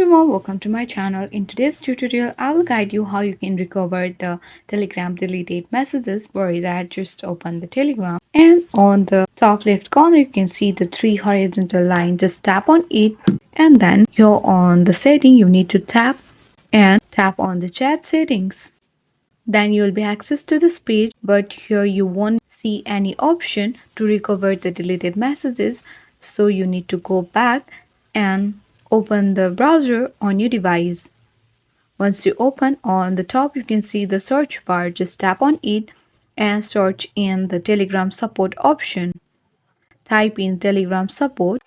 everyone, welcome to my channel. In today's tutorial, I will guide you how you can recover the Telegram deleted messages. Worry that just open the Telegram and on the top left corner you can see the three horizontal line. Just tap on it and then you're on the setting. You need to tap on the chat settings. Then you will be access to this page, but here you won't see any option to recover the deleted messages. So you need to go back and open the browser on your device. Once you open, on the top you can see the search bar. Just tap on it and search in the Telegram support option. Type in Telegram support.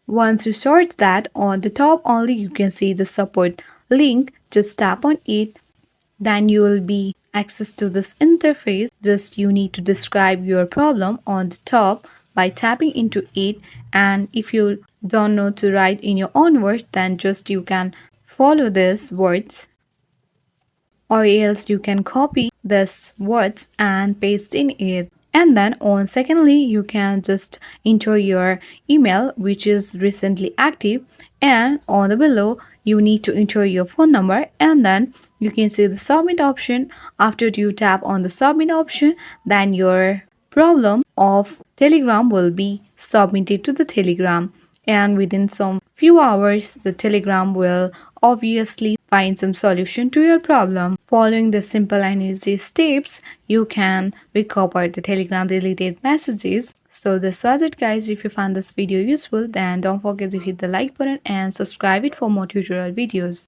Once you search that, on the top only you can see the support link. Just tap on it. Then you will be access to this interface. Just you need to describe your problem on the top by tapping into it, and if you don't know to write in your own words, then just you can follow these words, or else you can copy this words and paste in it. And then on secondly you can just enter your email which is recently active, and on the below you need to enter your phone number, and then you can see the submit option. After you tap on the submit option, then your problem of Telegram will be submitted to the Telegram, and within some few hours the Telegram will obviously find some solution to your problem. Following the simple and easy steps, you can recover the Telegram deleted messages. So this was it guys. If you found this video useful, then don't forget to hit the like button and subscribe it for more tutorial videos.